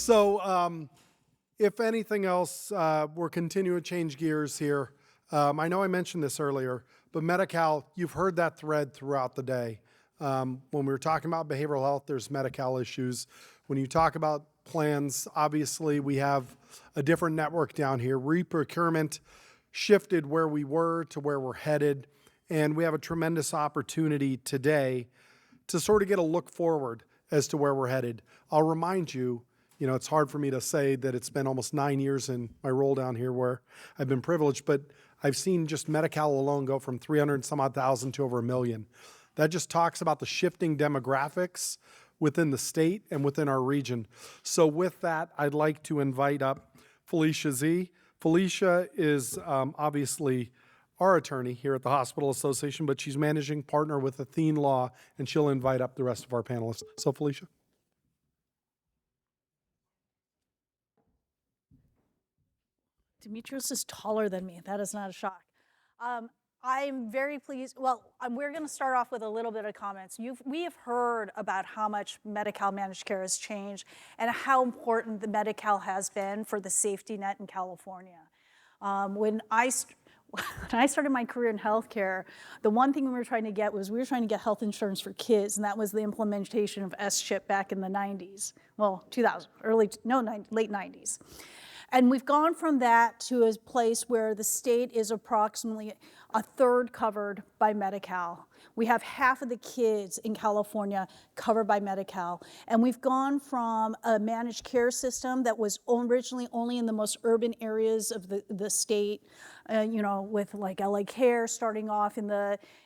So if anything else, we're continuing to change gears here. I know I mentioned this earlier, but Medi-Cal, you've heard that thread throughout the day. When we were talking about behavioral health, there's Medi-Cal issues. When you talk about plans, obviously we have a different network down here. Re-procurement shifted where we were to where we're headed, and we have a tremendous opportunity today to sort of get a look forward as to where we're headed. I'll remind you, it's hard for me to say that it's been almost 9 years in my role down here where I've been privileged, but I've seen just Medi-Cal alone go from 300 and some odd thousand to over 1 million. That just talks about the shifting demographics within the state and within our region. So with that, I'd like to invite up Felicia Z. Felicia is obviously our attorney here at the Hospital Association, but she's managing partner with Athene Law, and she'll invite up the rest of our panelists. So Felicia. Demetrius is taller than me. That is not a shock. I'm very pleased. Well, we're going to start off with a little bit of comments. We have heard about how much Medi-Cal Managed Care has changed and how important the Medi-Cal has been for the safety net in California. When I started my career in healthcare, the one thing we were trying to get health insurance for kids, and that was the implementation of S-chip back in the 90s. Well, 2000, late 90s. And we've gone from that to a place where the state is approximately a third covered by Medi-Cal. We have half of the kids in California covered by Medi-Cal. And we've gone from a managed care system that was originally only in the most urban areas of the state, with like LA Care starting off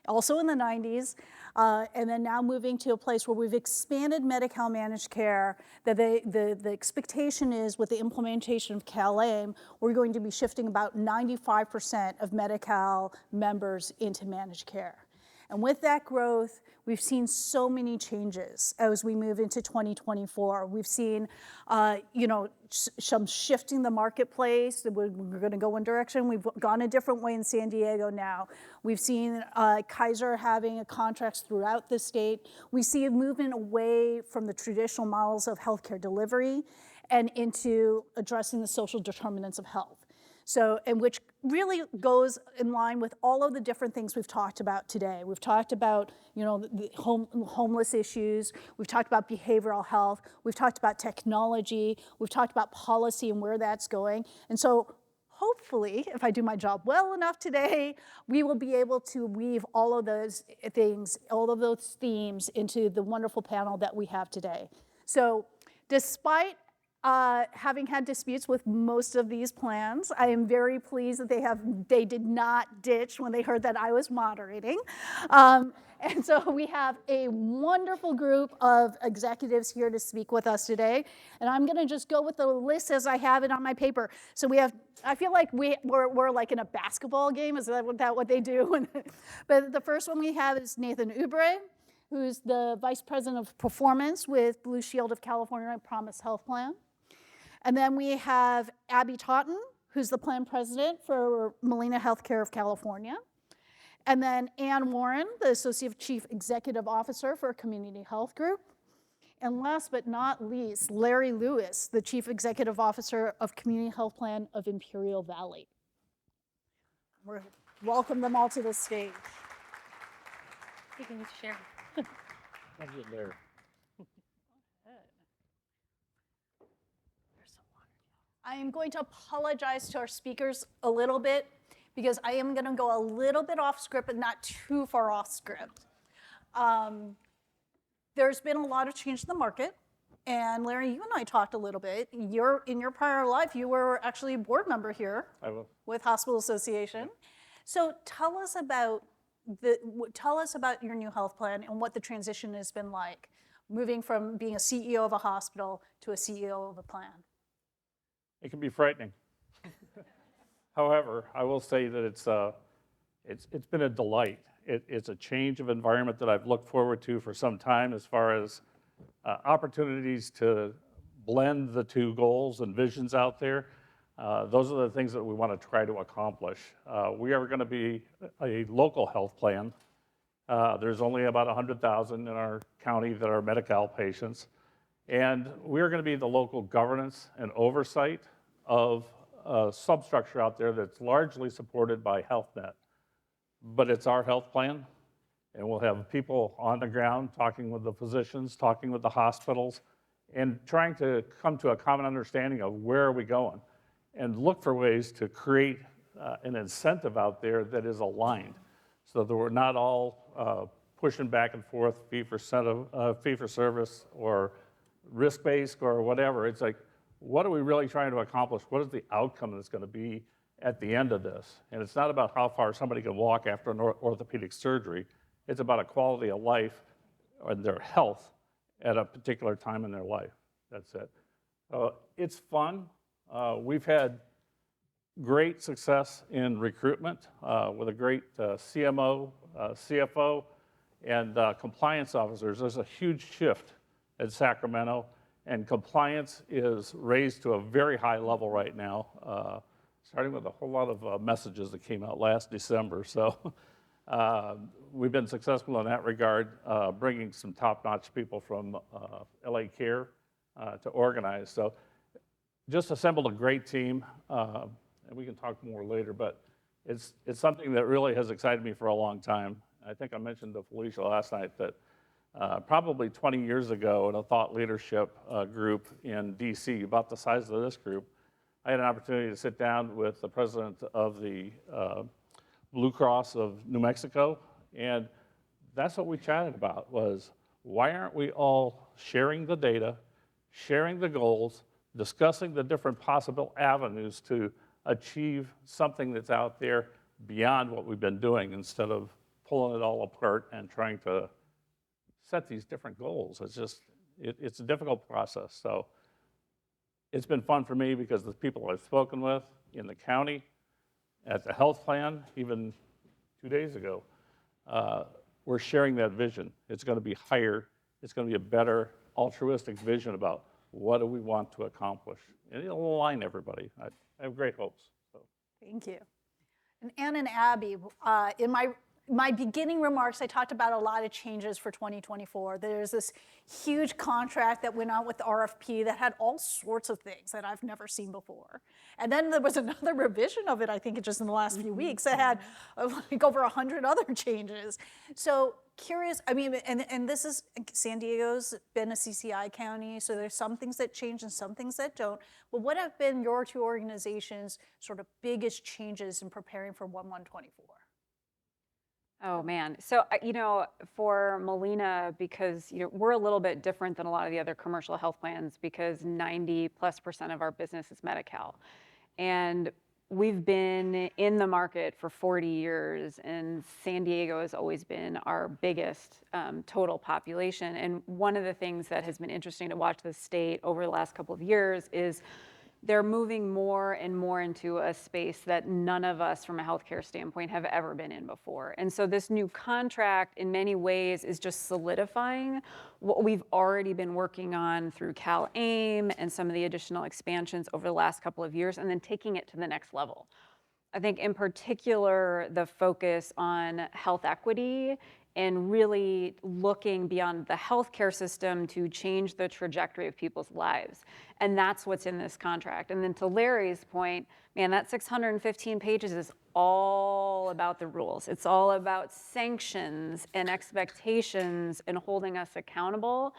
also in the 90s, and then now moving to a place where we've expanded Medi-Cal Managed Care, that the expectation is with the implementation of CalAIM, we're going to be shifting about 95% of Medi-Cal members into managed care. And with that growth, we've seen so many changes as we move into 2024. We've seen, some shifting the marketplace. We're going to go one direction. We've gone a different way in San Diego now. We've seen Kaiser having contracts throughout the state. We see a movement away from the traditional models of healthcare delivery and into addressing the social determinants of health. So, and which really goes in line with all of the different things we've talked about today. We've talked about, the homeless issues. We've talked about behavioral health. We've talked about technology. We've talked about policy and where that's going. And so hopefully, if I do my job well enough today, we will be able to weave all of those things, all of those themes into the wonderful panel that we have today. So despite having had disputes with most of these plans, I am very pleased that they did not ditch when they heard that I was moderating. And so we have a wonderful group of executives here to speak with us today. And I'm going to just go with the list as I have it on my paper. So I feel like we're like in a basketball game. Is that what they do? But the first one we have is Nathan Oubre, who's the Vice President of Performance with Blue Shield of California and Promise Health Plan. And then we have Abby Totten, who's the plan president for Molina Healthcare of California. And then Ann Warren, the Associate Chief Executive Officer for Community Health Group. And last but not least, Larry Lewis, the Chief Executive Officer of Community Health Plan of Imperial Valley. We'll welcome them all to the stage. You can share. I'll get there. I am going to apologize to our speakers a little bit because I am going to go a little bit off script, but not too far off script. There's been a lot of change in the market. And Larry, you and I talked a little bit. In your prior life, you were actually a board member here with Hospital Association. So tell us about your new health plan and what the transition has been like, moving from being a CEO of a hospital to a CEO of a plan. It can be frightening. However, I will say that it's been a delight. It's a change of environment that I've looked forward to for some time as far as opportunities to blend the two goals and visions out there. Those are the things that we want to try to accomplish. We are going to be a local health plan. There's only about 100,000 in our county that are Medi-Cal patients. And we're going to be the local governance and oversight of a substructure out there that's largely supported by HealthNet. But it's our health plan, and we'll have people on the ground talking with the physicians, talking with the hospitals, and trying to come to a common understanding of where are we going, and look for ways to create an incentive out there that is aligned, so that we're not all pushing back and forth fee for service or risk-based or whatever. It's like, what are we really trying to accomplish? What is the outcome that's going to be at the end of this? And it's not about how far somebody can walk after an orthopedic surgery. It's about a quality of life and their health at a particular time in their life. That's it. It's fun. We've had great success in recruitment with a great CMO, CFO, and compliance officers. There's a huge shift at Sacramento, and compliance is raised to a very high level right now, starting with a whole lot of messages that came out last December. So we've been successful in that regard, bringing some top-notch people from LA Care to organize. So just assembled a great team, and we can talk more later, but it's something that really has excited me for a long time. I think I mentioned to Felicia last night that probably 20 years ago in a thought leadership group in DC, about the size of this group, I had an opportunity to sit down with the president of the Blue Cross of New Mexico, and that's what we chatted about, was why aren't we all sharing the data, sharing the goals, discussing the different possible avenues to achieve something that's out there beyond what we've been doing, instead of pulling it all apart and trying to set these different goals. It's just, it's a difficult process. So it's been fun for me because the people I've spoken with in the county, at the health plan, even 2 days ago, we're sharing that vision. It's going to be higher. It's going to be a better altruistic vision about what do we want to accomplish. And it'll align everybody. I have great hopes. So. Thank you. And Ann and Abby, in my beginning remarks, I talked about a lot of changes for 2024. There's this huge contract that went out with the RFP that had all sorts of things that I've never seen before. And then there was another revision of it, I think just in the last few weeks, that had like over 100 other changes. So curious, I mean, and this is, San Diego's been a CCI county, so there's some things that change and some things that don't. But what have been your two organizations' sort of biggest changes in preparing for 1/1/24? Oh man, so for Molina, because we're a little bit different than a lot of the other commercial health plans, because 90+% of our business is Medi-Cal, and we've been in the market for 40 years, and San Diego has always been our biggest total population. And one of the things that has been interesting to watch the state over the last couple of years is they're moving more and more into a space that none of us from a healthcare standpoint have ever been in before. And so this new contract in many ways is just solidifying what we've already been working on through CalAIM and some of the additional expansions over the last couple of years, and then taking it to the next level. I think in particular, the focus on health equity and really looking beyond the healthcare system to change the trajectory of people's lives. And that's what's in this contract. And then to Larry's point, man, that 615 pages is all about the rules. It's all about sanctions and expectations and holding us accountable.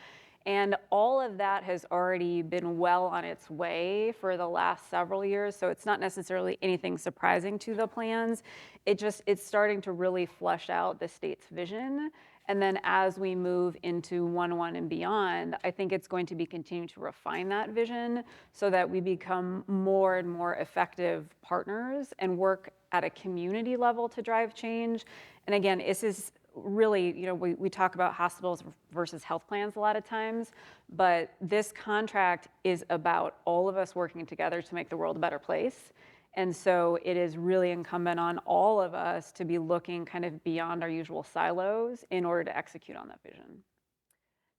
And all of that has already been well on its way for the last several years. So it's not necessarily anything surprising to the plans. It's starting to really flesh out the state's vision. And then as we move into 1/1 and beyond, I think it's going to be continuing to refine that vision so that we become more and more effective partners and work at a community level to drive change. And again, this is really, we talk about hospitals versus health plans a lot of times, but this contract is about all of us working together to make the world a better place. And so it is really incumbent on all of us to be looking kind of beyond our usual silos in order to execute on that vision.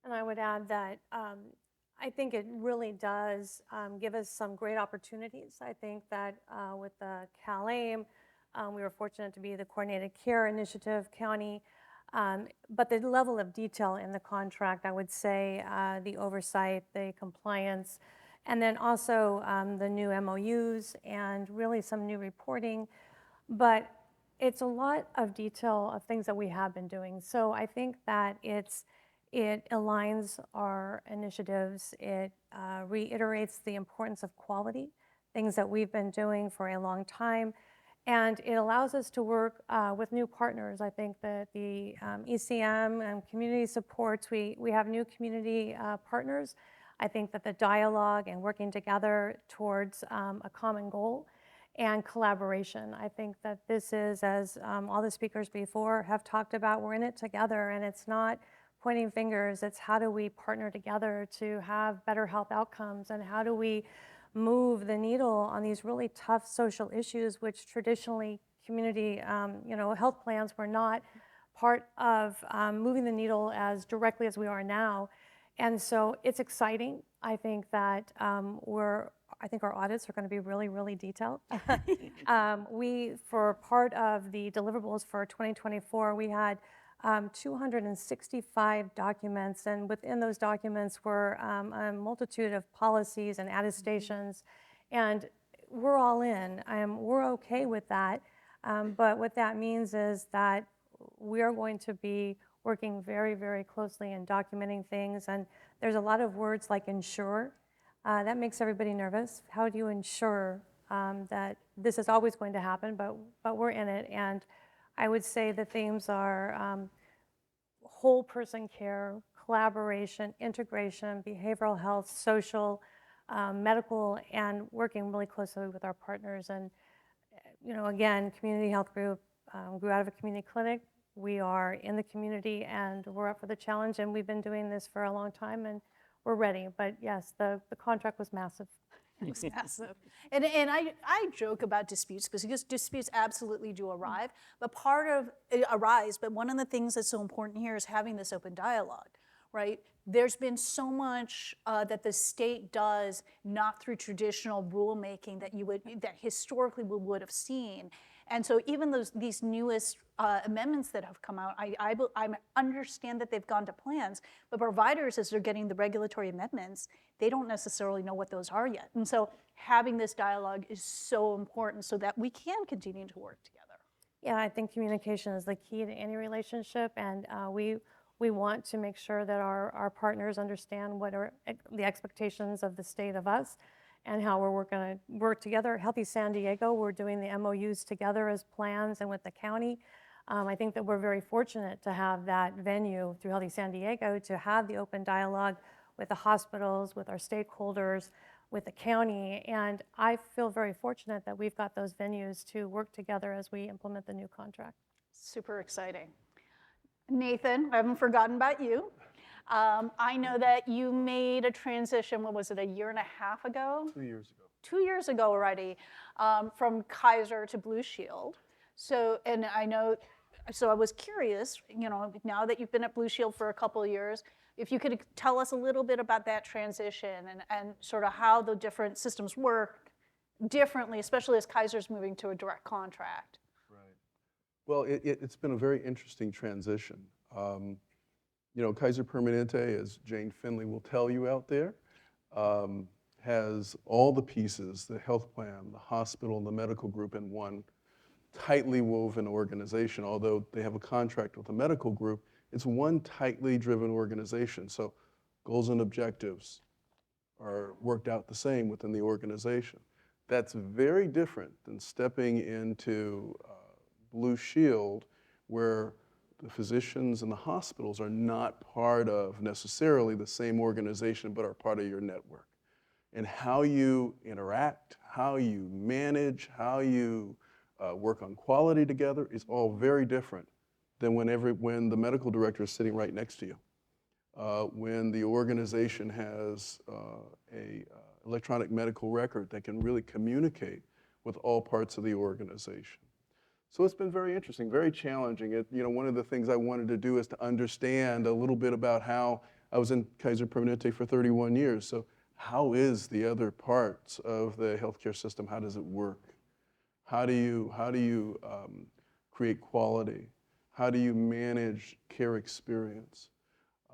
And I would add that I think it really does give us some great opportunities. I think that with the CalAIM, we were fortunate to be the Coordinated Care Initiative County. But the level of detail in the contract, I would say, the oversight, the compliance, and then also the new MOUs and really some new reporting. But it's a lot of detail of things that we have been doing. So I think that it aligns our initiatives. It reiterates the importance of quality, things that we've been doing for a long time. And it allows us to work with new partners. I think that the ECM and community supports, we have new community partners. I think that the dialogue and working together towards a common goal and collaboration. I think that this is, as all the speakers before have talked about, we're in it together, and it's not pointing fingers, it's how do we partner together to have better health outcomes, and how do we move the needle on these really tough social issues, which traditionally community health plans were not part of moving the needle as directly as we are now. And so it's exciting. I think that I think our audits are going to be really, really detailed. For part of the deliverables for 2024, we had 265 documents, and within those documents were a multitude of policies and attestations, and we're all in. We're okay with that, but what that means is that we are going to be working very, very closely in documenting things, and there's a lot of words like ensure. That makes everybody nervous. How do you ensure that this is always going to happen, but we're in it? And I would say the themes are whole person care, collaboration, integration, behavioral health, social, medical, and working really closely with our partners. And, again, Community Health Group grew out of a community clinic. We are in the community, and we're up for the challenge, and we've been doing this for a long time, and we're ready. But yes, the contract was massive. It was massive. And I joke about disputes because disputes absolutely do arise, but one of the things that's so important here is having this open dialogue, right? There's been so much that the state does not through traditional rulemaking that historically we would have seen. And so even these newest amendments that have come out, I understand that they've gone to plans, but providers, as they're getting the regulatory amendments, they don't necessarily know what those are yet. And so having this dialogue is so important so that we can continue to work together. Yeah, I think communication is the key to any relationship, and we want to make sure that our partners understand what are the expectations of the state of us and how we're going to work together. Healthy San Diego, we're doing the MOUs together as plans and with the county. I think that we're very fortunate to have that venue through Healthy San Diego to have the open dialogue with the hospitals, with our stakeholders, with the county. And I feel very fortunate that we've got those venues to work together as we implement the new contract. Super exciting. Nathan, I haven't forgotten about you. I know that you made a transition, what was it, a year and a half ago? 2 years ago. 2 years ago already, from Kaiser to Blue Shield. So I was curious, now that you've been at Blue Shield for a couple of years, if you could tell us a little bit about that transition and sort of how the different systems work differently, especially as Kaiser's moving to a direct contract. Right. Well, it's been a very interesting transition. Kaiser Permanente, as Jane Finley will tell you out there, has all the pieces, the health plan, the hospital, and the medical group in one tightly woven organization. Although they have a contract with the medical group, it's one tightly driven organization. So goals and objectives are worked out the same within the organization. That's very different than stepping into Blue Shield, where the physicians and the hospitals are not part of necessarily the same organization, but are part of your network. And how you interact, how you manage, how you work on quality together is all very different than when the medical director is sitting right next to you. When the organization has a electronic medical record that can really communicate with all parts of the organization. So it's been very interesting, very challenging. One of the things I wanted to do is to understand a little bit about how I was in Kaiser Permanente for 31 years. So how is the other parts of the healthcare system? How does it work? How do you create quality? How do you manage care experience?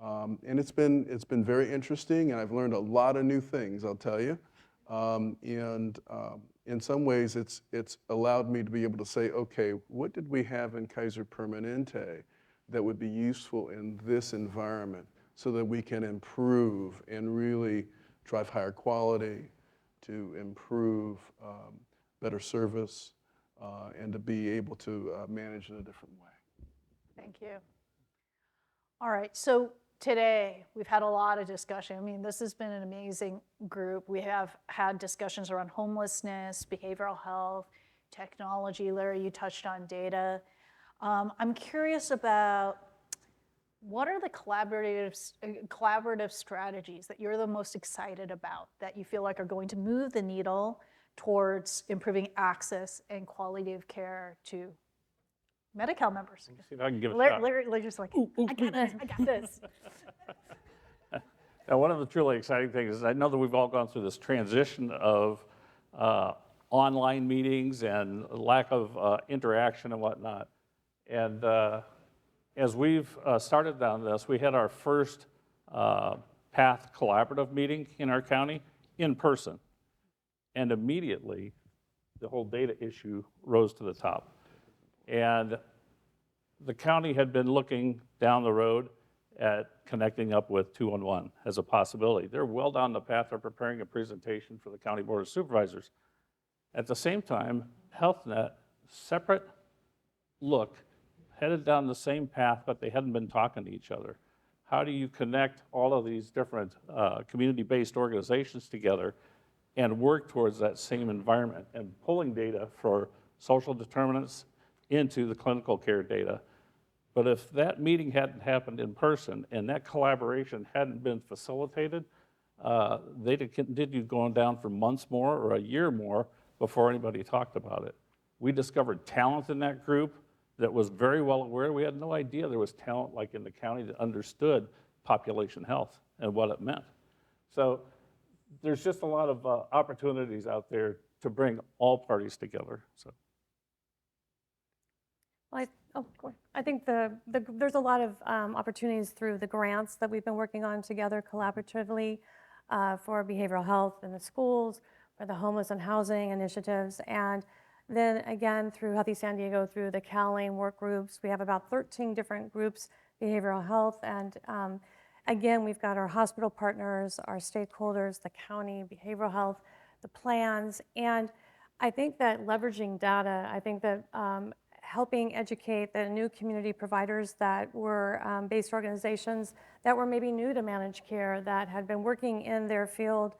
And it's been very interesting, and I've learned a lot of new things, I'll tell you. In some ways, it's allowed me to be able to say, okay, what did we have in Kaiser Permanente that would be useful in this environment so that we can improve and really drive higher quality, to improve better service, and to be able to manage in a different way. Thank you. All right, so today we've had a lot of discussion. I mean, this has been an amazing group. We have had discussions around homelessness, behavioral health, technology. Larry, you touched on data. I'm curious about what are the collaborative strategies that you're the most excited about, that you feel like are going to move the needle towards improving access and quality of care to Medi-Cal members? See if I can give it a shot. Larry's just like, I got this, I got this. Now, one of the truly exciting things is I know that we've all gone through this transition of online meetings and lack of interaction and whatnot. And as we've started down this, we had our first PATH collaborative meeting in our county in person. And immediately, the whole data issue rose to the top. And the county had been looking down the road at connecting up with 211 as a possibility. They're well down the path of preparing a presentation for the County Board of Supervisors. At the same time, HealthNet, separate look, headed down the same path, but they hadn't been talking to each other. How do you connect all of these different community-based organizations together and work towards that same environment and pulling data for social determinants into the clinical care data? But if that meeting hadn't happened in person and that collaboration hadn't been facilitated, they'd have continued going down for months more or a year more before anybody talked about it. We discovered talent in that group that was very well aware. We had no idea there was talent like in the county that understood population health and what it meant. So there's just a lot of opportunities out there to bring all parties together. So. I think there's a lot of opportunities through the grants that we've been working on together collaboratively for behavioral health in the schools, for the homeless and housing initiatives, and then again through Healthy San Diego, through the CalAIM work groups. We have about 13 different groups, behavioral health, and again, we've got our hospital partners, our stakeholders, the county, behavioral health, the plans, and I think that leveraging data, I think that helping educate the new community providers that were based organizations that were maybe new to managed care, that had been working in their field,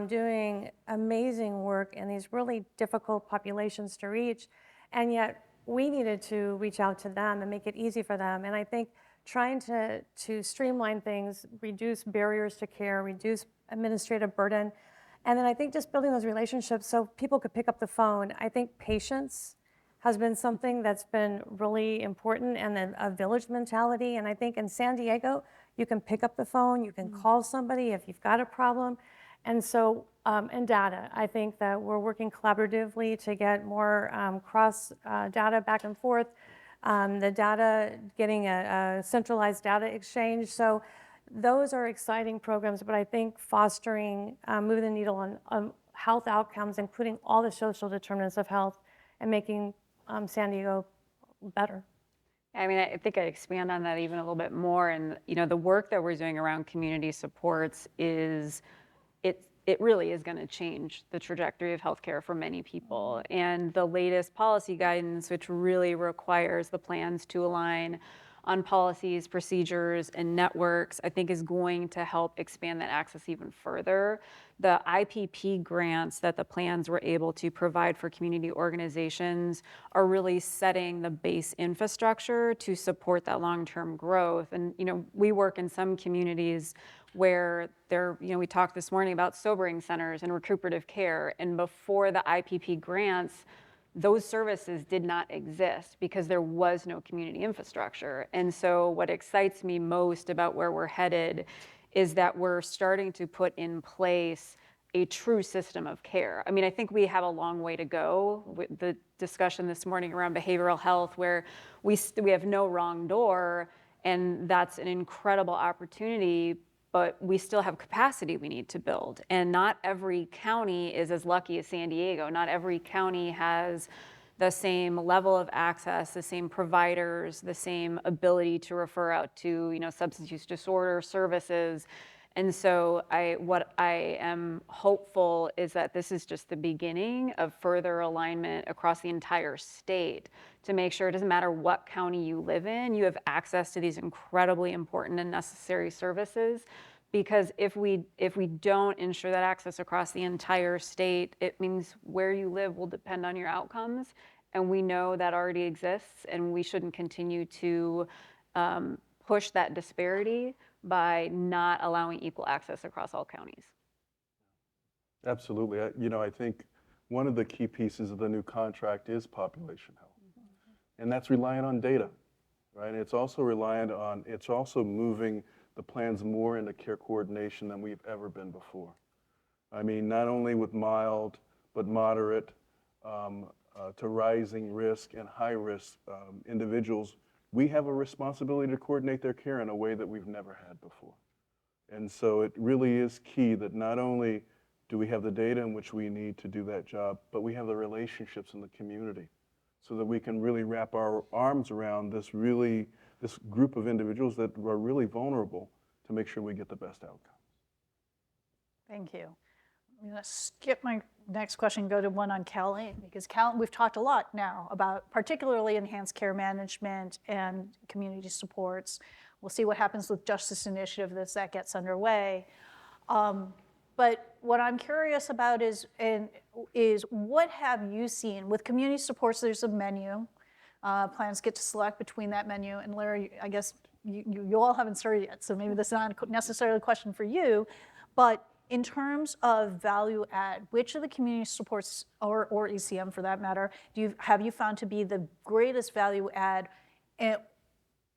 doing amazing work in these really difficult populations to reach, and yet we needed to reach out to them and make it easy for them. And I think trying to streamline things, reduce barriers to care, reduce administrative burden, and then I think just building those relationships so people could pick up the phone. I think patience has been something that's been really important, and then a village mentality. And I think in San Diego, you can pick up the phone, you can call somebody if you've got a problem. And so, and data, I think that we're working collaboratively to get more cross data back and forth, the data, getting a centralized data exchange. So those are exciting programs, but I think fostering, moving the needle on health outcomes, including all the social determinants of health, and making San Diego better. I mean, I think I'd expand on that even a little bit more. And, you know, the work that we're doing around community supports it really is going to change the trajectory of healthcare for many people. And the latest policy guidance, which really requires the plans to align on policies, procedures, and networks, I think is going to help expand that access even further. The IPP grants that the plans were able to provide for community organizations are really setting the base infrastructure to support that long-term growth. And, you know, we work in some communities where we talked this morning about sobering centers and recuperative care, and before the IPP grants, those services did not exist because there was no community infrastructure. And so what excites me most about where we're headed is that we're starting to put in place a true system of care. I mean, I think we have a long way to go with the discussion this morning around behavioral health, where we have no wrong door, and that's an incredible opportunity, but we still have capacity we need to build. And not every county is as lucky as San Diego. Not every county has the same level of access, the same providers, the same ability to refer out to, you know, substance use disorder services. And so what I am hopeful is that this is just the beginning of further alignment across the entire state to make sure it doesn't matter what county you live in, you have access to these incredibly important and necessary services. Because if we don't ensure that access across the entire state, it means where you live will depend on your outcomes. And we know that already exists, and we shouldn't continue to push that disparity by not allowing equal access across all counties. Absolutely. You know, I think one of the key pieces of the new contract is population health. And that's reliant on data, right? It's also moving the plans more into care coordination than we've ever been before. I mean, not only with mild, but moderate to rising risk and high risk individuals, we have a responsibility to coordinate their care in a way that we've never had before. And so it really is key that not only do we have the data in which we need to do that job, but we have the relationships in the community so that we can really wrap our arms around this group of individuals that are really vulnerable to make sure we get the best outcome. Thank you. I'm going to skip my next question, go to one on CalAIM, because we've talked a lot now about particularly enhanced care management and community supports. We'll see what happens with Justice Initiative as that gets underway. But what I'm curious about is what have you seen with community supports? There's a menu. Plans get to select between that menu. And Larry, I guess you all haven't started yet, so maybe this is not necessarily a question for you. But in terms of value add, which of the community supports, or ECM for that matter, have you found to be the greatest value add? And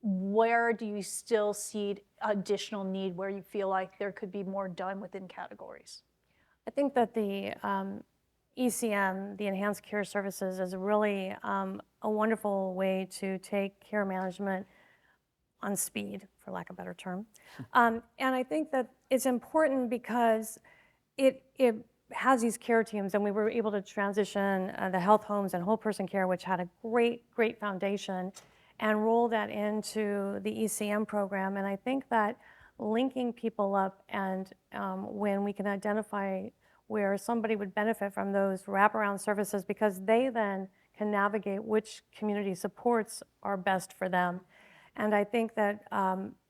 where do you still see additional need where you feel like there could be more done within categories? I think that the ECM, the Enhanced Care Services, is really a wonderful way to take care management on speed, for lack of a better term. And I think that it's important because it has these care teams, and we were able to transition the health homes and whole person care, which had a great foundation, and roll that into the ECM program. And I think that linking people up, and when we can identify where somebody would benefit from those wraparound services, because they then can navigate which community supports are best for them. And I think that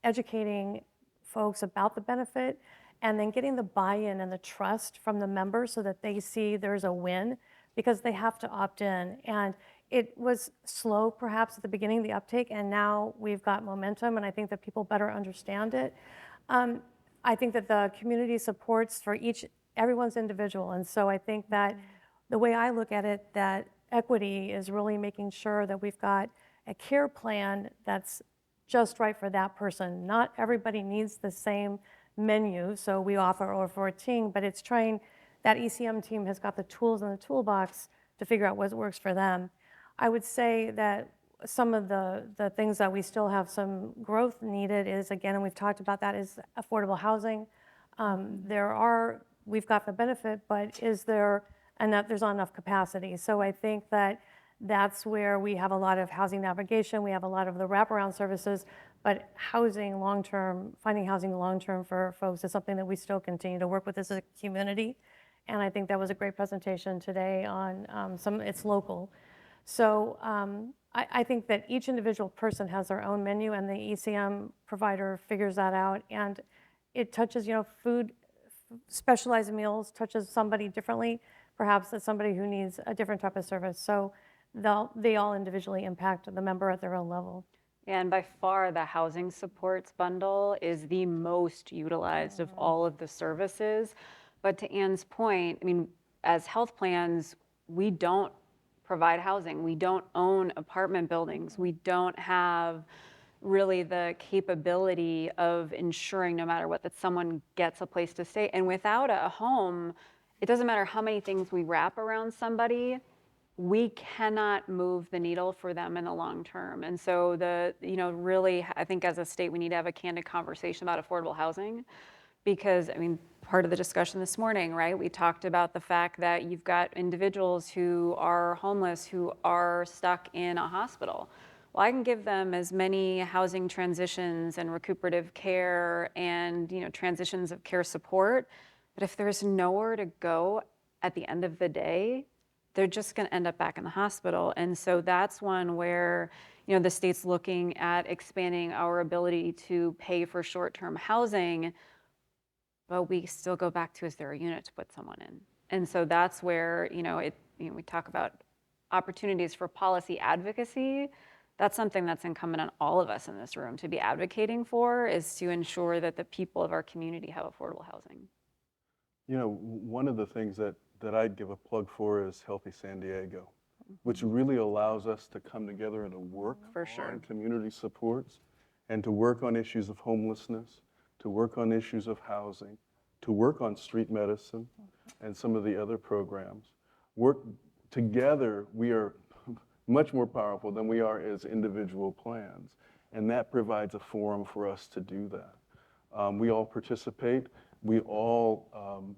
educating folks about the benefit and then getting the buy-in and the trust from the members so that they see there's a win, because they have to opt in. And it was slow perhaps at the beginning, the uptake, and now we've got momentum, and I think that people better understand it. I think that the community supports for everyone's individual, and so I think that the way I look at it, that equity is really making sure that we've got a care plan that's just right for that person. Not everybody needs the same menu, so we offer over 14, but it's trying, that ECM team has got the tools in the toolbox to figure out what works for them. I would say that some of the things that we still have some growth needed is, again, and we've talked about that, is affordable housing. We've got the benefit, but there's not enough capacity. So I think that that's where we have a lot of housing navigation, we have a lot of the wraparound services, but housing long-term, finding housing long-term for folks is something that we still continue to work with as a community. And I think that was a great presentation today on it's local. So I think that each individual person has their own menu, and the ECM provider figures that out. And it touches, food, specialized meals touches somebody differently, perhaps as somebody who needs a different type of service. So they all individually impact the member at their own level. And by far, the housing supports bundle is the most utilized of all of the services. But to Ann's point, I mean, as health plans, we don't provide housing. We don't own apartment buildings. We don't have really the capability of ensuring, no matter what, that someone gets a place to stay. And without a home, it doesn't matter how many things we wrap around somebody, we cannot move the needle for them in the long term. And so really, I think as a state, we need to have a candid conversation about affordable housing, because, I mean, part of the discussion this morning, right? We talked about the fact that you've got individuals who are homeless who are stuck in a hospital. Well, I can give them as many housing transitions and recuperative care and, transitions of care support, but if there's nowhere to go at the end of the day, they're just going to end up back in the hospital. And so that's one where, the state's looking at expanding our ability to pay for short-term housing, but we still go back to, is there a unit to put someone in? And so that's where, we talk about opportunities for policy advocacy. That's something that's incumbent on all of us in this room to be advocating for, is to ensure that the people of our community have affordable housing. One of the things that I'd give a plug for is Healthy San Diego, which really allows us to come together and to work on community supports and to work on issues of homelessness, to work on issues of housing, to work on street medicine and some of the other programs. Work together, we are much more powerful than we are as individual plans, and that provides a forum for us to do that. We all participate. We all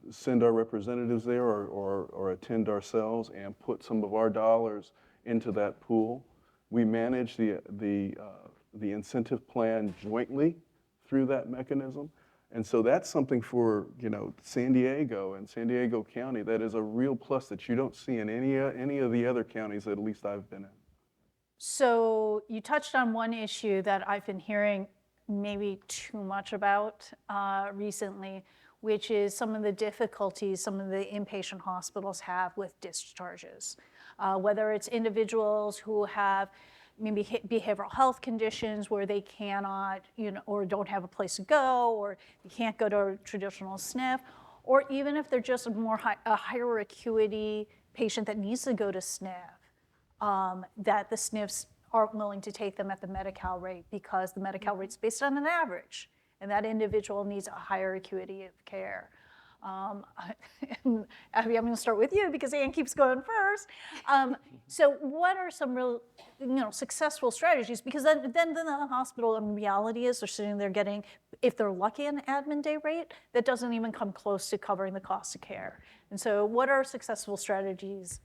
send our representatives there or attend ourselves and put some of our dollars into that pool. We manage the incentive plan jointly through that mechanism. And so that's something for San Diego and San Diego County that is a real plus that you don't see in any of the other counties that at least I've been in. So you touched on one issue that I've been hearing maybe too much about recently, which is some of the difficulties some of the inpatient hospitals have with discharges. Whether it's individuals who have maybe behavioral health conditions where they cannot, or don't have a place to go, or you can't go to a traditional SNF, or even if they're just a higher acuity patient that needs to go to SNF, that the SNFs aren't willing to take them at the Medi-Cal rate because the Medi-Cal rate's based on an average, and that individual needs a higher acuity of care. And Abby, I'm going to start with you because Ann keeps going first. So what are some real, successful strategies? Because then the hospital, in reality, is they're sitting there getting, if they're lucky, an admin day rate that doesn't even come close to covering the cost of care. And so what are successful strategies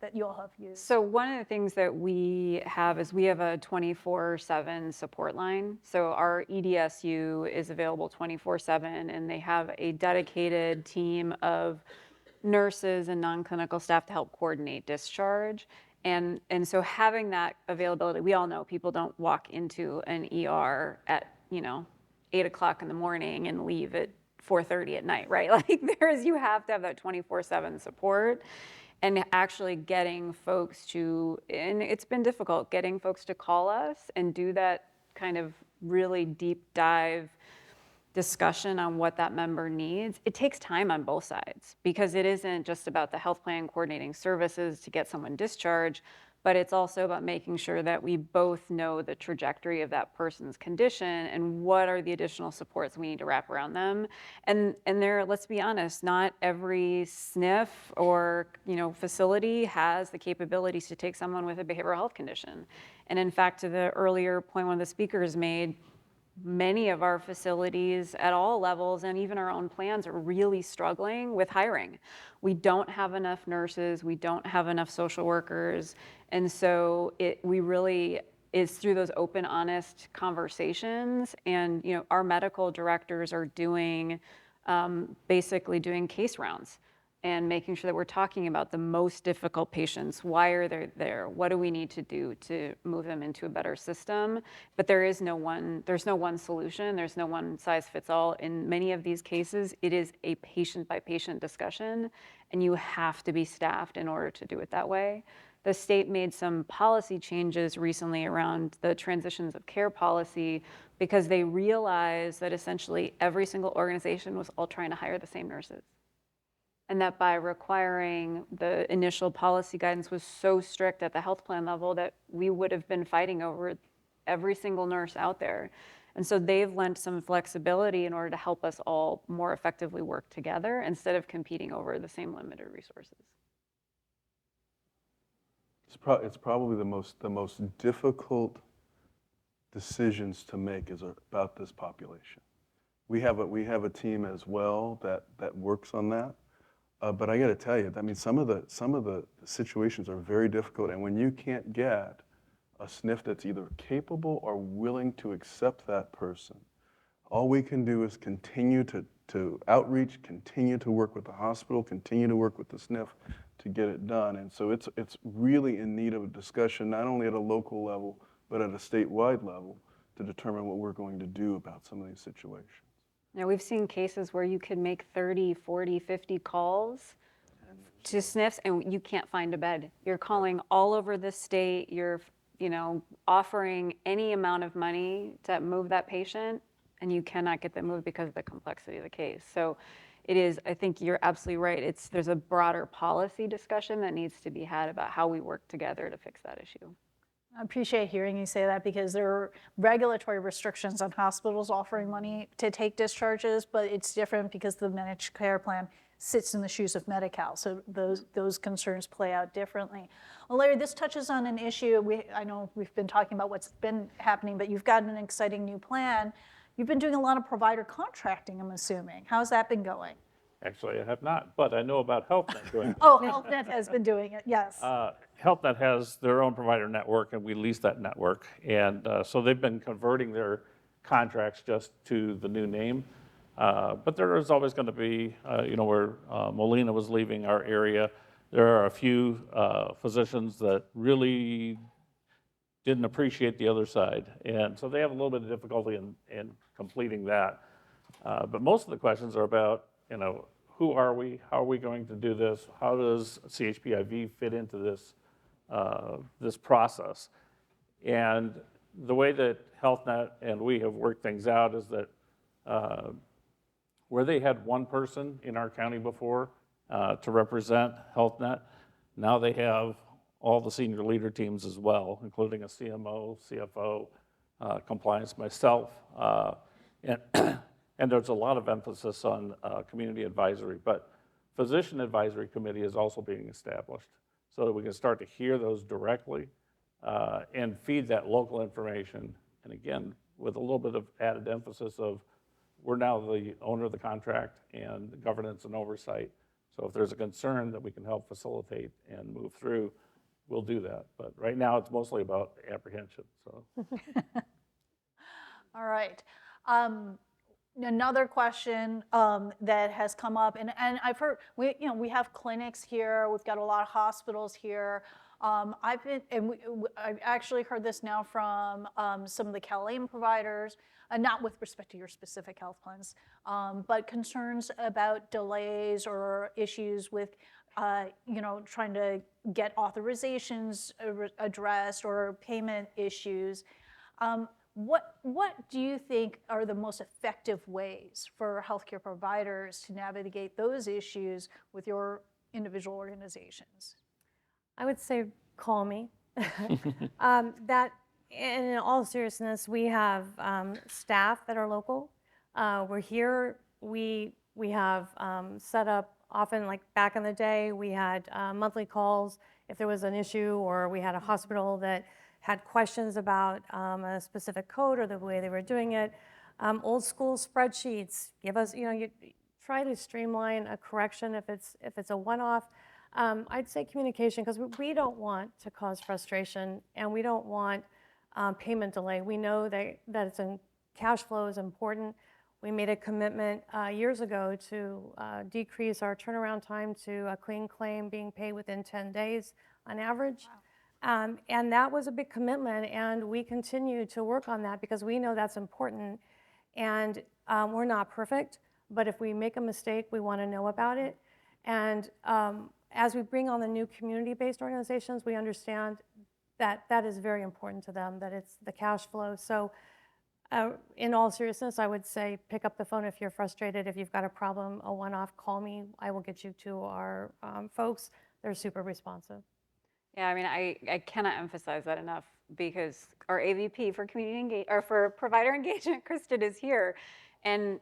that you all have used? So one of the things that we have is we have a 24/7 support line. So our EDSU is available 24/7, and they have a dedicated team of nurses and non-clinical staff to help coordinate discharge. And so having that availability, we all know people don't walk into an ER at 8 o'clock in the morning and leave at 4:30 at night, right? Like you have to have that 24/7 support. And actually getting folks to, and it's been difficult, getting folks to call us and do that kind of really deep dive discussion on what that member needs. It takes time on both sides because it isn't just about the health plan coordinating services to get someone discharged, but it's also about making sure that we both know the trajectory of that person's condition and what are the additional supports we need to wrap around them. And there, let's be honest, not every SNF or facility has the capabilities to take someone with a behavioral health condition. And in fact, to the earlier point one of the speakers made, many of our facilities at all levels and even our own plans are really struggling with hiring. We don't have enough nurses, we don't have enough social workers, and so we really is through those open, honest conversations, and our medical directors are doing basically doing case rounds and making sure that we're talking about the most difficult patients. Why are they there? What do we need to do to move them into a better system? But there's no one solution. There's no one size fits all. In many of these cases, it is a patient by patient discussion, and you have to be staffed in order to do it that way. The state made some policy changes recently around the transitions of care policy because they realized that essentially every single organization was all trying to hire the same nurses. And that by requiring the initial policy guidance was so strict at the health plan level that we would have been fighting over every single nurse out there. And so they've lent some flexibility in order to help us all more effectively work together instead of competing over the same limited resources. It's probably the most difficult decisions to make is about this population. We have a team as well that works on that. But I got to tell you, I mean, some of the situations are very difficult, and when you can't get a SNF that's either capable or willing to accept that person, all we can do is continue to outreach, continue to work with the hospital, continue to work with the SNF to get it done. And so it's really in need of a discussion, not only at a local level, but at a statewide level to determine what we're going to do about some of these situations. Now, we've seen cases where you could make 30, 40, 50 calls to SNFs and you can't find a bed. You're calling all over the state, you're offering any amount of money to move that patient, and you cannot get them moved because of the complexity of the case. So it is, I think you're absolutely right. There's a broader policy discussion that needs to be had about how we work together to fix that issue. I appreciate hearing you say that because there are regulatory restrictions on hospitals offering money to take discharges, but it's different because the managed care plan sits in the shoes of Medi-Cal. So those concerns play out differently. Well, Larry, this touches on an issue. I know we've been talking about what's been happening, but you've got an exciting new plan. You've been doing a lot of provider contracting, I'm assuming. How's that been going? Actually, I have not, but I know about HealthNet doing it. Oh, HealthNet has been doing it, yes. HealthNet has their own provider network, and we lease that network. And so they've been converting their contracts just to the new name. But there is always going to be, where Molina was leaving our area, there are a few physicians that really didn't appreciate the other side. And so they have a little bit of difficulty in completing that. But most of the questions are about, who are we? How are we going to do this? How does CHPIV fit into this process? And the way that HealthNet and we have worked things out is that where they had one person in our county before to represent HealthNet, now they have all the senior leader teams as well, including a CMO, CFO, compliance, myself, and there's a lot of emphasis on community advisory, but physician advisory committee is also being established so that we can start to hear those directly and feed that local information. And again, with a little bit of added emphasis of we're now the owner of the contract and the governance and oversight. So if there's a concern that we can help facilitate and move through, we'll do that. But right now it's mostly about apprehension. So. All right. Another question that has come up, and I've heard, we have clinics here, we've got a lot of hospitals here. I've actually heard this now from some of the CalAIM providers, not with respect to your specific health plans, but concerns about delays or issues with, trying to get authorizations addressed or payment issues. What do you think are the most effective ways for healthcare providers to navigate those issues with your individual organizations? I would say call me. That, in all seriousness, we have staff that are local. We're here. We have set up, often like back in the day, we had monthly calls if there was an issue, or we had a hospital that had questions about a specific code or the way they were doing it. Old school spreadsheets, give us, you try to streamline a correction if it's a one-off. I'd say communication, because we don't want to cause frustration and we don't want payment delay. We know that cash flow is important. We made a commitment years ago to decrease our turnaround time to a clean claim being paid within 10 days on average. Wow. And that was a big commitment, and we continue to work on that because we know that's important. And we're not perfect, but if we make a mistake, we want to know about it. And as we bring on the new community-based organizations, we understand that that is very important to them, that it's the cash flow. So in all seriousness, I would say pick up the phone if you're frustrated. If you've got a problem, a one-off, call me. I will get you to our folks. They're super responsive. Yeah, I mean, I cannot emphasize that enough. because our AVP for for provider engagement, Kristen, is here, and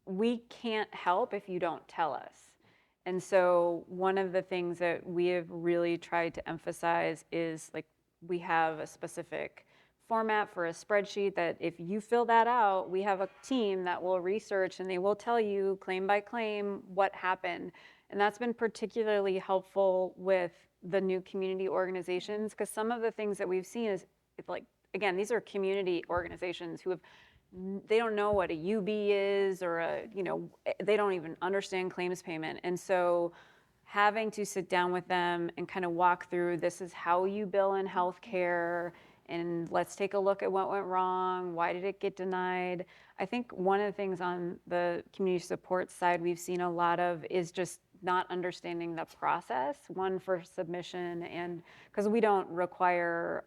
we can't help if you don't tell us. And so one of the things that we have really tried to emphasize is, like, we have a specific format for a spreadsheet that if you fill that out, we have a team that will research and they will tell you claim by claim what happened. And that's been particularly helpful with the new community organizations, because some of the things that we've seen is, like, again, these are community organizations who have, they don't know what a UB is, or they don't even understand claims payment. And so having to sit down with them and kind of walk through, this is how you bill in healthcare, and let's take a look at what went wrong, why did it get denied. I think one of the things on the community support side we've seen a lot of is just not understanding the process, one for submission, and because we don't require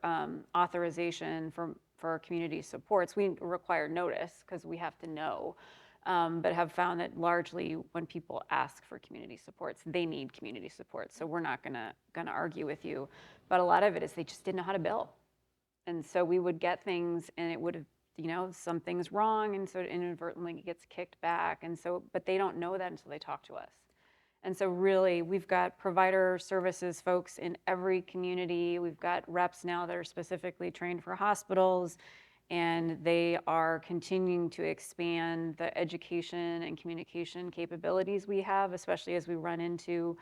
authorization for community supports, we require notice because we have to know, but have found that largely when people ask for community supports, they need community support. So we're not gonna argue with you, but a lot of it is they just didn't know how to bill. And so we would get things and it would have, something's wrong, and so it inadvertently gets kicked back. And so, but they don't know that until they talk to us. And so really, we've got provider services folks in every community. We've got reps now that are specifically trained for hospitals, and they are continuing to expand the education and communication capabilities we have, especially as we run into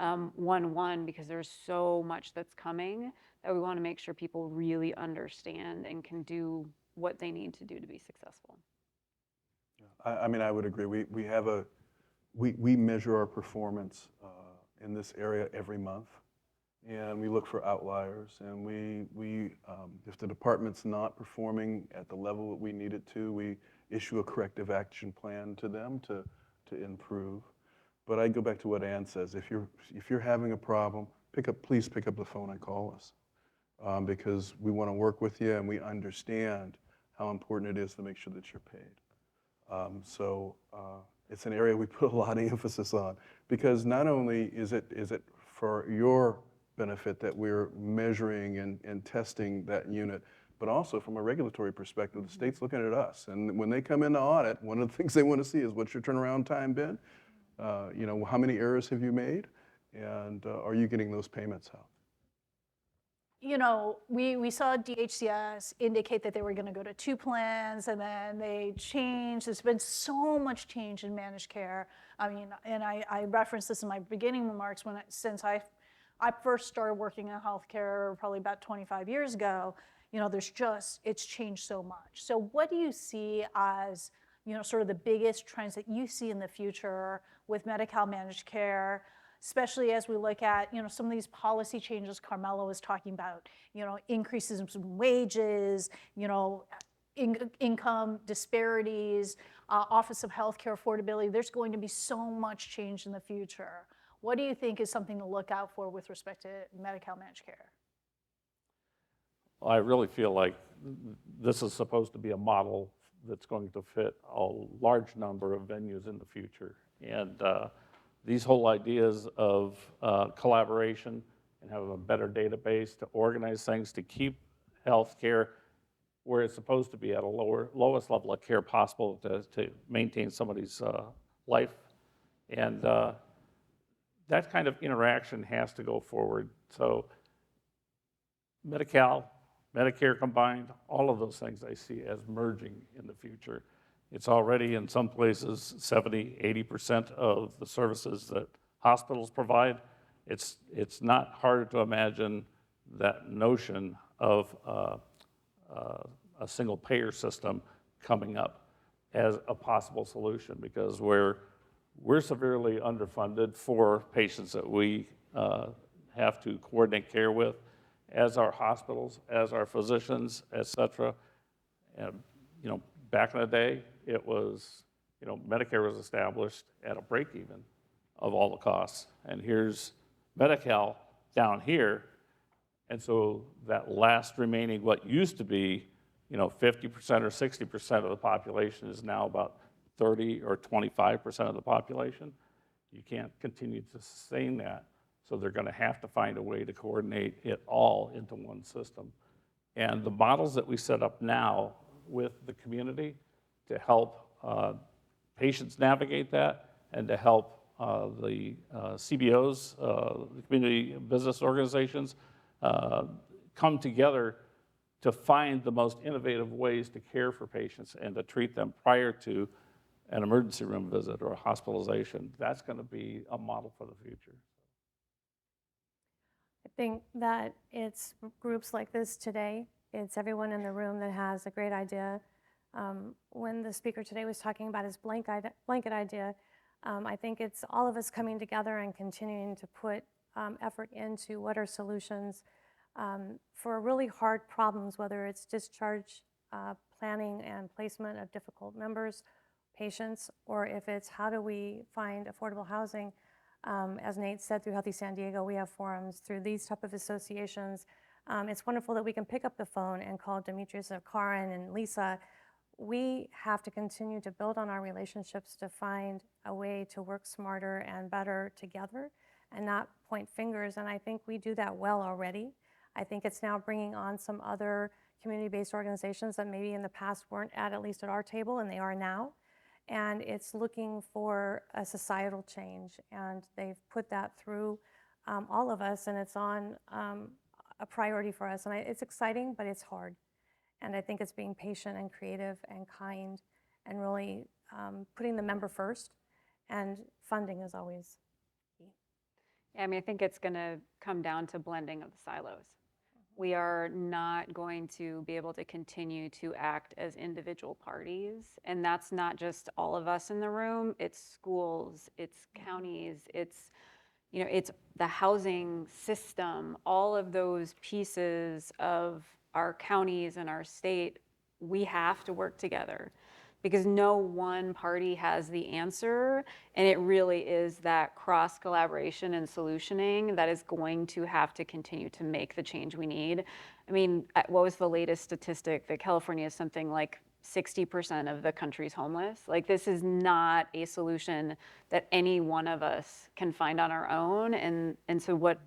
1/1, because there's so much that's coming that we want to make sure people really understand and can do what they need to do to be successful. I mean, I would agree. We measure our performance in this area every month, and we look for outliers. And we if the department's not performing at the level that we need it to, we issue a corrective action plan to them to improve. But I go back to what Ann says. If you're having a problem, please pick up the phone and call us, because we want to work with you and we understand how important it is to make sure that you're paid. It's an area we put a lot of emphasis on, because not only is it for your benefit that we're measuring and testing that unit, but also from a regulatory perspective, the state's looking at us. And when they come in to audit, one of the things they want to see is, what's your turnaround time been? How many errors have you made? And are you getting those payments out? We saw DHCS indicate that they were going to go to 2 plans, and then they changed. There's been so much change in managed care. I mean, and I referenced this in my beginning remarks since I first started working in healthcare probably about 25 years ago. It's changed so much. So what do you see as, sort of the biggest trends that you see in the future with Medi-Cal Managed Care, especially as we look at, some of these policy changes Carmelo was talking about, increases in wages, income disparities, Office of Healthcare Affordability. There's going to be so much change in the future. What do you think is something to look out for with respect to Medi-Cal Managed Care? Well, I really feel like this is supposed to be a model that's going to fit a large number of venues in the future. And these whole ideas of collaboration and having a better database to organize things, to keep healthcare where it's supposed to be, at a lowest level of care possible, to maintain somebody's life. And that kind of interaction has to go forward. So Medi-Cal, Medicare combined, all of those things I see as merging in the future. It's already in some places 70, 80% of the services that hospitals provide. It's not hard to imagine that notion of a single payer system coming up as a possible solution, because we're severely underfunded for patients that we have to coordinate care with, as our hospitals, as our physicians, et cetera. And, back in the day, it was, Medicare was established at a break even of all the costs. And here's Medi-Cal down here. And so that last remaining, what used to be, 50% or 60% of the population is now about 30 or 25% of the population. You can't continue to sustain that. So they're going to have to find a way to coordinate it all into one system. And the models that we set up now with the community to help patients navigate that and to help the CBOs, the community business organizations, come together to find the most innovative ways to care for patients and to treat them prior to an emergency room visit or a hospitalization. That's going to be a model for the future. I think that it's groups like this today, it's everyone in the room that has a great idea. When the speaker today was talking about his blanket idea, I think it's all of us coming together and continuing to put effort into what are solutions for really hard problems, whether it's discharge planning and placement of difficult members, patients, or if it's how do we find affordable housing. As Nate said, through Healthy San Diego, we have forums through these type of associations. It's wonderful that we can pick up the phone and call Demetrius or Karin and Lisa. We have to continue to build on our relationships to find a way to work smarter and better together and not point fingers, and I think we do that well already. I think it's now bringing on some other community-based organizations that maybe in the past weren't at least at our table, and they are now. And it's looking for a societal change, and they've put that through all of us, and it's on a priority for us. And it's exciting, but it's hard. And I think it's being patient and creative and kind and really putting the member first, and funding is always key. Yeah, I mean, I think it's going to come down to blending of the silos. We are not going to be able to continue to act as individual parties. And that's not just all of us in the room, it's schools, it's counties, it's, you know, it's the housing system, all of those pieces of our counties and our state. We have to work together because no one party has the answer, and it really is that cross collaboration and solutioning that is going to have to continue to make the change we need. I mean, what was the latest statistic that California is something like 60% of the country's homeless? Like, this is not a solution that any one of us can find on our own. And so what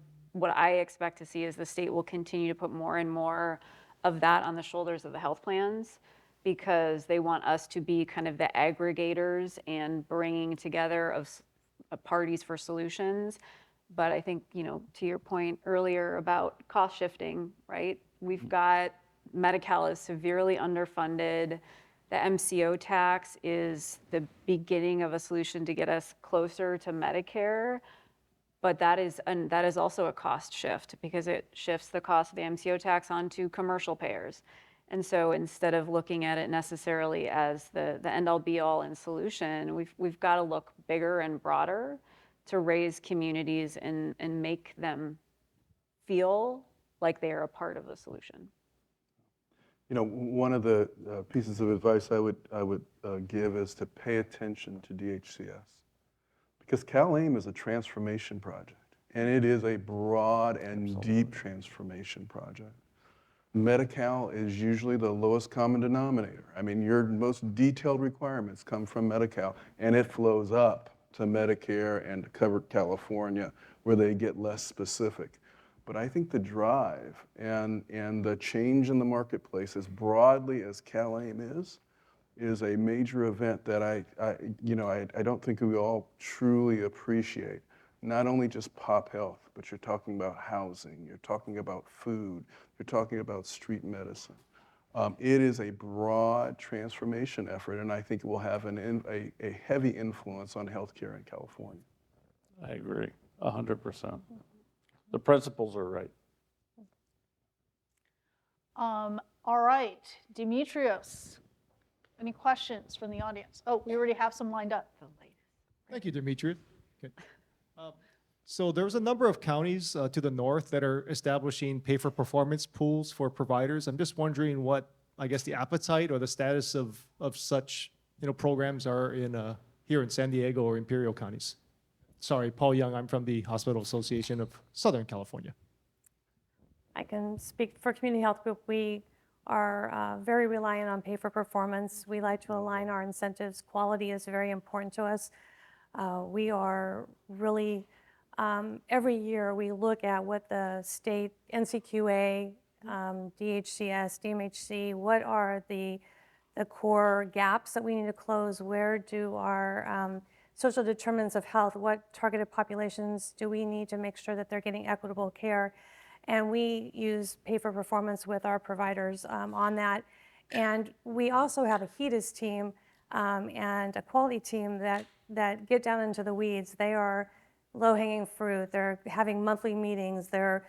I expect to see is the state will continue to put more and more of that on the shoulders of the health plans, because they want us to be kind of the aggregators and bringing together of parties for solutions. But I think, you know, to your point earlier about cost shifting, right? We've got Medi-Cal is severely underfunded. The MCO tax is the beginning of a solution to get us closer to Medicare. But that is also a cost shift, because it shifts the cost of the MCO tax onto commercial payers. And so instead of looking at it necessarily as the end-all be-all and solution, we've got to look bigger and broader to raise communities and make them feel like they are a part of the solution. You know, one of the pieces of advice I would give is to pay attention to DHCS, because CalAIM is a transformation project, and it is a broad and deep transformation project. Medi-Cal is usually the lowest common denominator. I mean, your most detailed requirements come from Medi-Cal, and it flows up to Medicare and to cover California, where they get less specific. But I think the drive and the change in the marketplace, as broadly as CalAIM is a major event that I don't think we all truly appreciate. Not only just pop health, but you're talking about housing, you're talking about food, you're talking about street medicine. It is a broad transformation effort, and I think it will have a heavy influence on healthcare in California. I agree, 100%. The principles are right. All right, Demetrios, any questions from the audience? Oh, we already have some lined up. Thank you, Demetrius. Okay. So there's a number of counties to the north that are establishing pay-for-performance pools for providers. I'm just wondering what, I guess, the appetite or the status of such programs are in here in San Diego or Imperial counties. Sorry, Paul Young, I'm from the Hospital Association of Southern California. I can speak for Community Health Group. We are very reliant on pay-for-performance. We like to align our incentives. Quality is very important to us. We are really, every year we look at what the state NCQA DHCS, DMHC, what are the core gaps that we need to close? Where do our social determinants of health, what targeted populations do we need to make sure that they're getting equitable care? And we use pay for performance with our providers on that. And we also have a HEDIS team and a quality team that get down into the weeds. They are low-hanging fruit. They're having monthly meetings. They're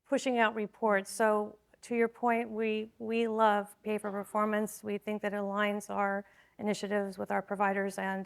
pushing out reports. So to your point, we love pay for performance. We think that it aligns our initiatives with our providers, and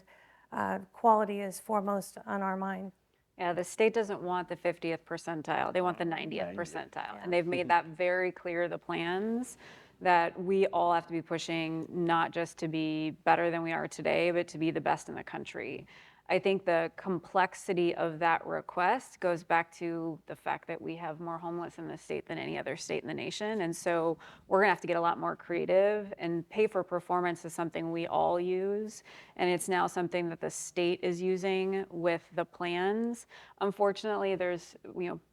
quality is foremost on our mind. Yeah, the state doesn't want the 50th percentile. They want the 90th percentile. And they've made that very clear, the plans, that we all have to be pushing not just to be better than we are today, but to be the best in the country. I think the complexity of that request goes back to the fact that we have more homeless in this state than any other state in the nation. And so we're gonna have to get a lot more creative, and pay for performance is something we all use. And it's now something that the state is using with the plans. Unfortunately, there's,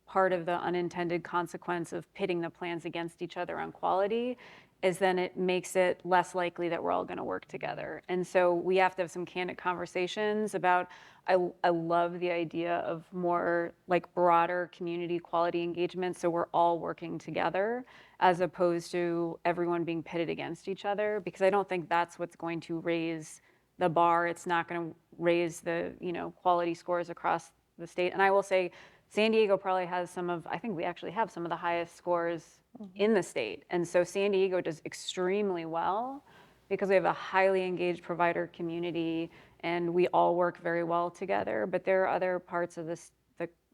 part of the unintended consequence of pitting the plans against each other on quality is then it makes it less likely that we're all going to work together. And so we have to have some candid conversations about, I love the idea of more like broader community quality engagement, so we're all working together as opposed to everyone being pitted against each other, because I don't think that's what's going to raise the bar. It's not going to raise the quality scores across the state. And I will say San Diego probably has I think we actually have some of the highest scores in the state. And so San Diego does extremely well because we have a highly engaged provider community and we all work very well together. But there are other parts of the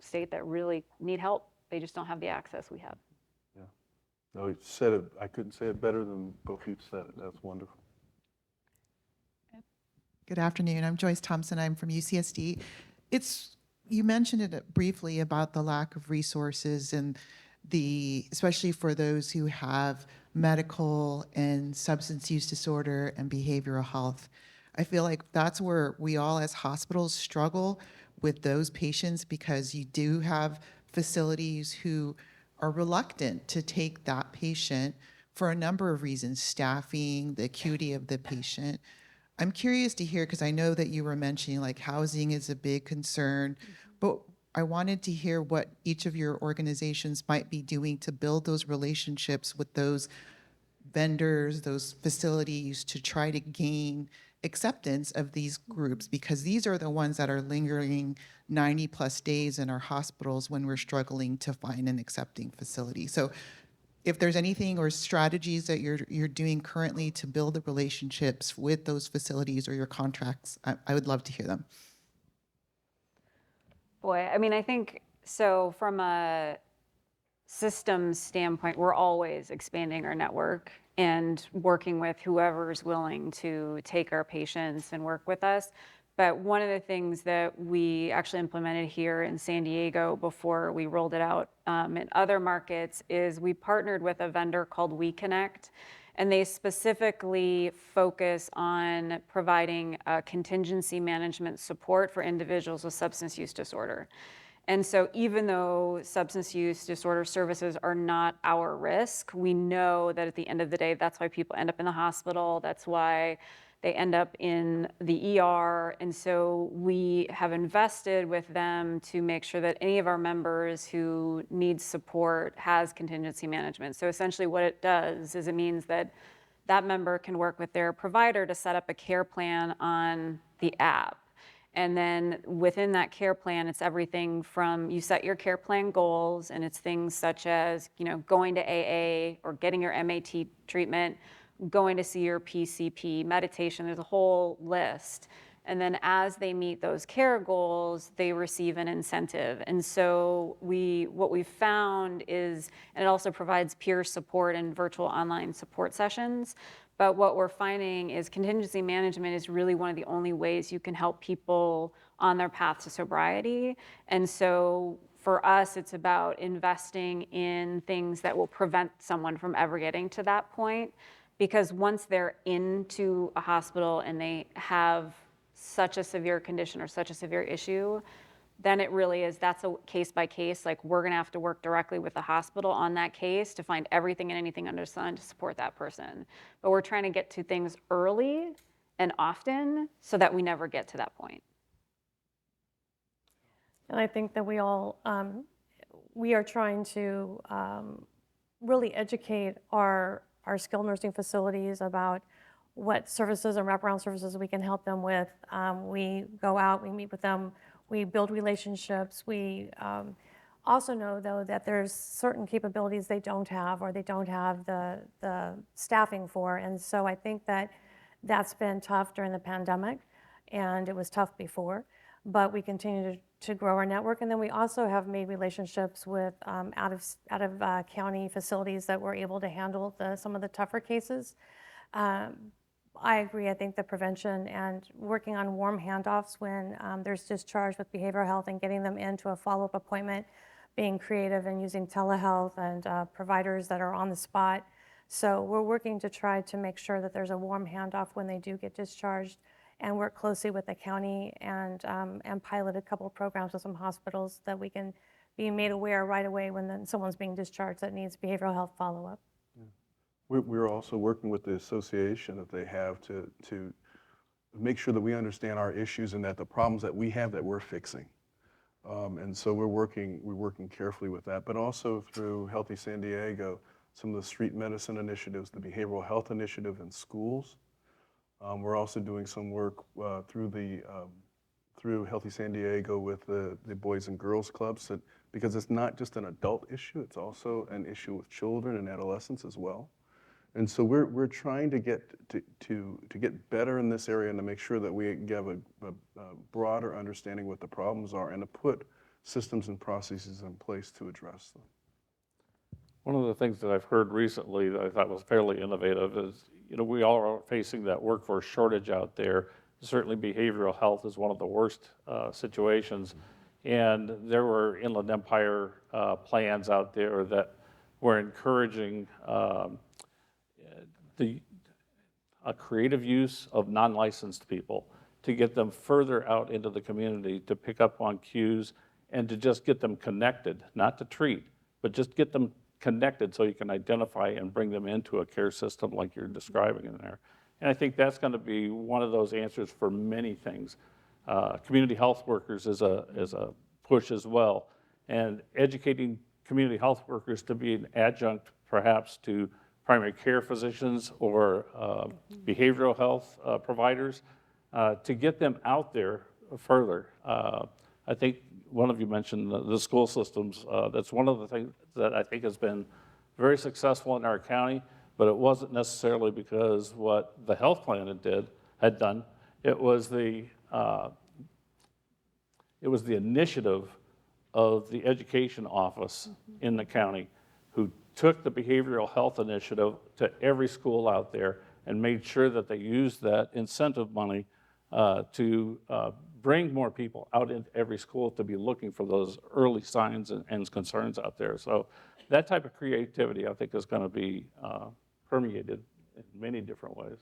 state that really need help. They just don't have the access we have. Yeah. No, you said it. I couldn't say it better than both of you said it. That's wonderful. Good afternoon. I'm Joyce Thompson. I'm from UCSD. You mentioned it briefly about the lack of resources and especially for those who have medical and substance use disorder and behavioral health. I feel like that's where we all as hospitals struggle with those patients, because you do have facilities who are reluctant to take that patient for a number of reasons: staffing, the acuity of the patient. I'm curious to hear, because I know that you were mentioning like housing is a big concern, but I wanted to hear what each of your organizations might be doing to build those relationships with those vendors, those facilities, to try to gain acceptance of these groups, because these are the ones that are lingering 90 plus days in our hospitals when we're struggling to find an accepting facility. So if there's anything or strategies that you're doing currently to build the relationships with those facilities or your contracts, I would love to hear them. Boy, I mean, I think, so from a systems standpoint, we're always expanding our network and working with whoever's willing to take our patients and work with us. But one of the things that we actually implemented here in San Diego before we rolled it out in other markets is we partnered with a vendor called WeConnect, and they specifically focus on providing contingency management support for individuals with substance use disorder. And so even though substance use disorder services are not our risk, we know that at the end of the day, that's why people end up in the hospital. That's why they end up in the ER. And so we have invested with them to make sure that any of our members who need support has contingency management. So essentially what it does is it means that that member can work with their provider to set up a care plan on the app. And then within that care plan, it's everything from, you set your care plan goals, and it's things such as, going to AA or getting your MAT treatment, going to see your PCP, meditation. There's a whole list. And then as they meet those care goals, they receive an incentive. And so what we've found is, and it also provides peer support and virtual online support sessions. But what we're finding is contingency management is really one of the only ways you can help people on their path to sobriety. And so for us, it's about investing in things that will prevent someone from ever getting to that point. Because once they're into a hospital and they have such a severe condition or such a severe issue, then it really is, that's a case by case, like we're gonna have to work directly with the hospital on that case to find everything and anything under the sun to support that person. But we're trying to get to things early and often so that we never get to that point. And I think that we all, we are trying to really educate our skilled nursing facilities about what services and wraparound services we can help them with. We go out, we meet with them, we build relationships. We also know, though, that there's certain capabilities they don't have or they don't have the staffing for. And so I think that that's been tough during the pandemic, and it was tough before. But we continue to grow our network. And then we also have made relationships with out of county facilities that were able to handle some of the tougher cases. I agree. I think the prevention and working on warm handoffs when there's discharge with behavioral health and getting them into a follow-up appointment, being creative and using telehealth and providers that are on the spot. So we're working to try to make sure that there's a warm handoff when they do get discharged, and work closely with the county and pilot a couple of programs with some hospitals that we can be made aware right away when someone's being discharged that needs behavioral health follow-up. We're also working with the association that they have to make sure that we understand our issues and that the problems that we have that we're fixing. And so we're working carefully with that, but also through Healthy San Diego, some of the street medicine initiatives, the behavioral health initiative in schools. We're also doing some work through Healthy San Diego with the Boys and Girls Clubs, because it's not just an adult issue, it's also an issue with children and adolescents as well. And so we're trying to get to get better in this area and to make sure that we have a broader understanding what the problems are and to put systems and processes in place to address them. One of the things that I've heard recently that I thought was fairly innovative is, we all are facing that workforce shortage out there. Certainly behavioral health is one of the worst situations. And there were Inland Empire plans out there that were encouraging a creative use of non-licensed people to get them further out into the community to pick up on cues and to just get them connected, not to treat, but just get them connected so you can identify and bring them into a care system like you're describing in there. And I think that's going to be one of those answers for many things. Community health workers is a push as well, and educating community health workers to be an adjunct perhaps to primary care physicians or behavioral health providers to get them out there further. I think one of you mentioned the school systems. That's one of the things that I think has been very successful in our county, but it wasn't necessarily because what the health plan had done. It was the initiative of the education office in the county who took the behavioral health initiative to every school out there and made sure that they used that incentive money to bring more people out into every school to be looking for those early signs and concerns out there. So that type of creativity, I think, is going to be permeated in many different ways.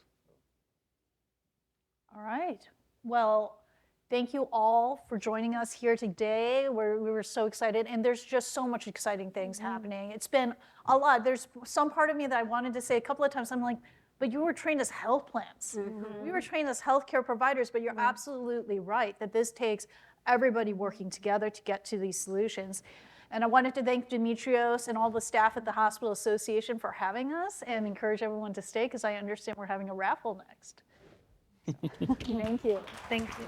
All right. Well, thank you all for joining us here today. We were so excited, and there's just so much exciting things happening. It's been a lot. There's some part of me that I wanted to say a couple of times, I'm like, but you were trained as health plans. We were trained as healthcare providers, but you're absolutely right that this takes everybody working together to get to these solutions. And I wanted to thank Demetrios and all the staff at the Hospital Association for having us and encourage everyone to stay because I understand we're having a raffle next. Thank you. Thank you.